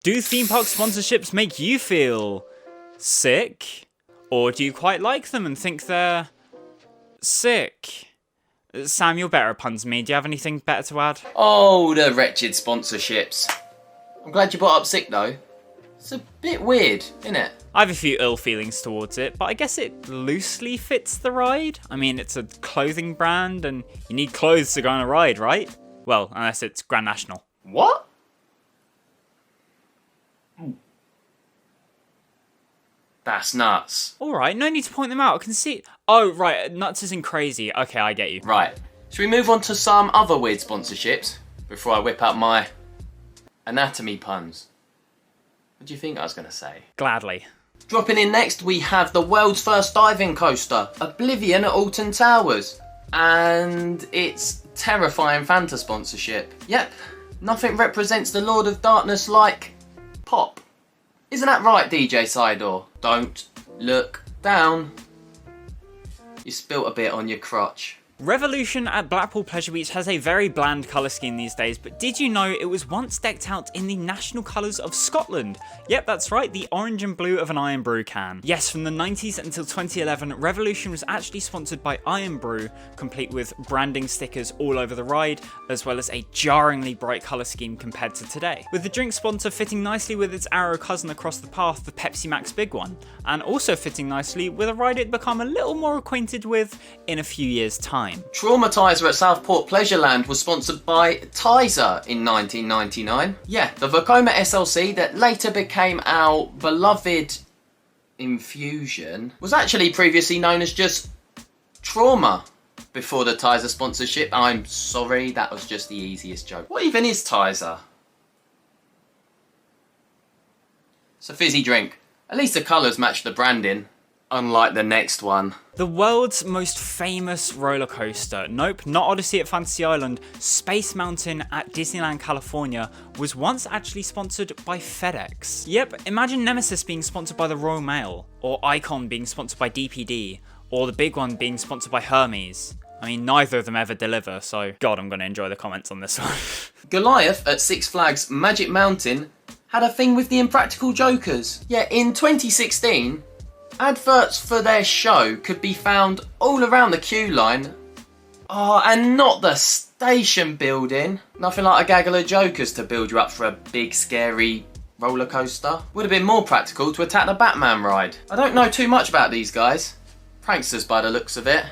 Do theme park sponsorships make you feel sick? Or do you quite like them and think they're sick? Sam, you're better at puns than me. Do you have anything better to add? Oh, the wretched sponsorships. I'm glad you brought up sick though. It's a bit weird, isn't it? I have a few ill feelings towards it, but I guess it loosely fits the ride. I mean, it's a clothing brand and you need clothes to go on a ride, right? Well, unless it's Grand National. What? That's nuts. Alright, no need to point them out. I can see... Oh, right, nuts isn't crazy. Okay, I get you. Right. Should we move on to some other weird sponsorships before I whip out my anatomy puns? What do you think I was going to say? Gladly. Dropping in next, we have the world's first diving coaster, Oblivion at Alton Towers. And its terrifying Fanta sponsorship. Yep, nothing represents the Lord of Darkness like pop. Isn't that right, DJ Sidor? Don't look down. You spilt a bit on your crotch. Revolution at Blackpool Pleasure Beach has a very bland colour scheme these days, but did you know it was once decked out in the national colours of Scotland? Yep, that's right, the orange and blue of an Iron Brew can. Yes, from the 90s until 2011, Revolution was actually sponsored by Iron Brew, complete with branding stickers all over the ride, as well as a jarringly bright colour scheme compared to today. With the drink sponsor fitting nicely with its arrow cousin across the path, the Pepsi Max Big One, and also fitting nicely with a ride it'd become a little more acquainted with in a few years' time. Traumatizer at Southport Pleasureland was sponsored by Tizer in 1999. Yeah, the Vekoma SLC that later became our beloved Infusion was actually previously known as just Trauma before the Tizer sponsorship. I'm sorry, that was just the easiest joke. What even is Tizer? It's a fizzy drink. At least the colours match the branding. Unlike the next one. The world's most famous roller coaster, nope, not Odyssey at Fantasy Island, Space Mountain at Disneyland, California, was once actually sponsored by FedEx. Yep, imagine Nemesis being sponsored by the Royal Mail, or Icon being sponsored by DPD, or the big one being sponsored by Hermes. I mean, neither of them ever deliver, so God, I'm going to enjoy the comments on this one. Goliath at Six Flags Magic Mountain had a thing with the Impractical Jokers. Yeah, in 2016, adverts for their show could be found all around the queue line. Oh, and not the station building. Nothing like a gaggle of jokers to build you up for a big, scary roller coaster. Would have been more practical to attack the Batman ride. I don't know too much about these guys. Pranksters by the looks of it.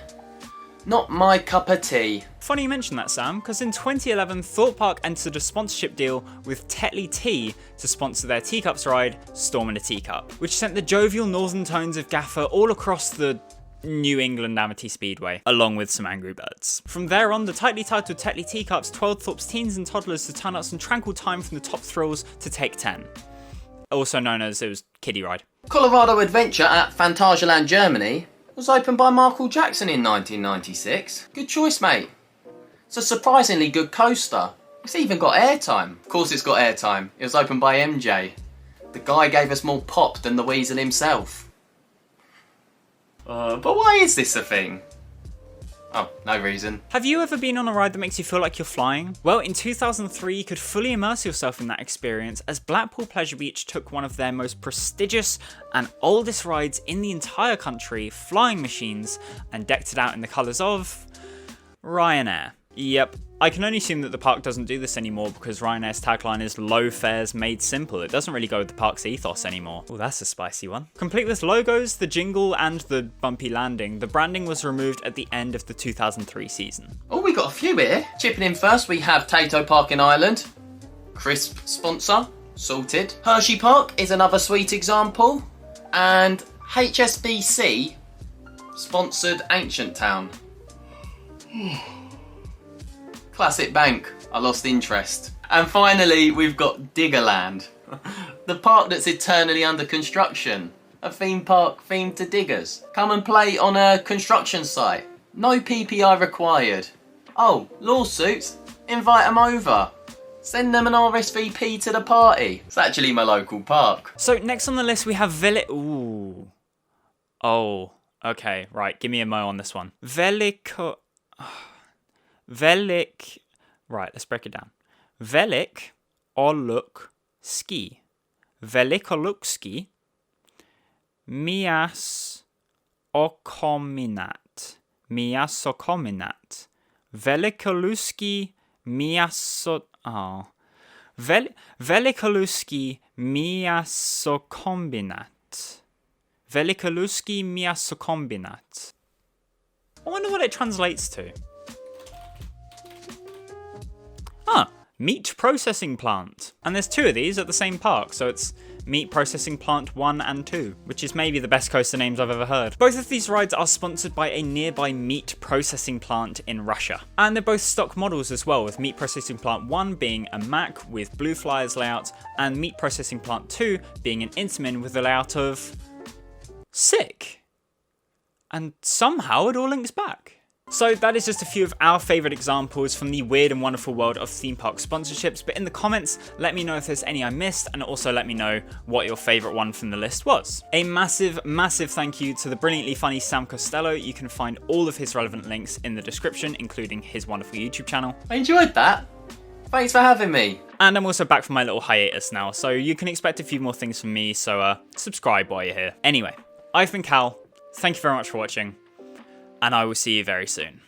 Not my cup of tea. Funny you mention that, Sam, because in 2011, Thorpe Park entered a sponsorship deal with Tetley Tea to sponsor their Teacups ride, Storm in a Teacup, which sent the jovial northern tones of Gaffer all across the New England Amity Speedway, along with some Angry Birds. From there on, the tightly titled Tetley Teacups twirled Thorpe's teens and toddlers to turn up some tranquil time from the top thrills to Take 10. Also known as, it was Kiddie Ride. Colorado Adventure at Fantasyland Germany was opened by Michael Jackson in 1996. Good choice, mate. It's a surprisingly good coaster. It's even got airtime. Of course it's got airtime. It was opened by MJ. The guy gave us more pop than the Weasel himself. But why is this a thing? Oh, no reason. Have you ever been on a ride that makes you feel like you're flying? Well, in 2003, you could fully immerse yourself in that experience as Blackpool Pleasure Beach took one of their most prestigious and oldest rides in the entire country, Flying Machines, and decked it out in the colours of Ryanair. Yep, I can only assume that the park doesn't do this anymore because Ryanair's tagline is low fares made simple. It doesn't really go with the park's ethos anymore. Oh, that's a spicy one. Complete with logos, the jingle, and the bumpy landing, the branding was removed at the end of the 2003 season. Oh, we got a few here. Chipping in first, we have Tato Park in Ireland. Crisp sponsor, sorted. Hershey Park is another sweet example. And HSBC sponsored Ancient Town. Classic bank. I lost interest. And finally, we've got Diggerland. The park that's eternally under construction. A theme park themed to diggers. Come and play on a construction site. No PPI required. Oh, lawsuits? Invite them over. Send them an RSVP to the party. It's actually my local park. So next on the list we have Ooh. Oh, okay, right. Give me a mo on this one. Right, let's break it down. Velik Oluk Ski. Velikoluski Mias Okominat. Miasokominat. Velikoluski Miaso... Oh. Velikoluski Miasokombinat. Velikoluski Miasokombinat. I wonder what it translates to. Ah, meat processing plant. And there's 2 of these at the same park, so it's Meat Processing Plant 1 and 2, which is maybe the best coaster names I've ever heard. Both of these rides are sponsored by a nearby meat processing plant in Russia. And they're both stock models as well, with Meat Processing Plant 1 being a Mack with Blue Flyers layout, and Meat Processing Plant 2 being an Intamin with a layout of... Sick. And somehow it all links back. So that is just a few of our favourite examples from the weird and wonderful world of theme park sponsorships, but in the comments let me know if there's any I missed, and also let me know what your favourite one from the list was. A massive thank you to the brilliantly funny Sam Costello. You can find all of his relevant links in the description, including his wonderful YouTube channel. I enjoyed that. Thanks for having me. And I'm also back from my little hiatus now, so you can expect a few more things from me, so subscribe while you're here. Anyway, I've been Cal, thank you very much for watching, and I will see you very soon.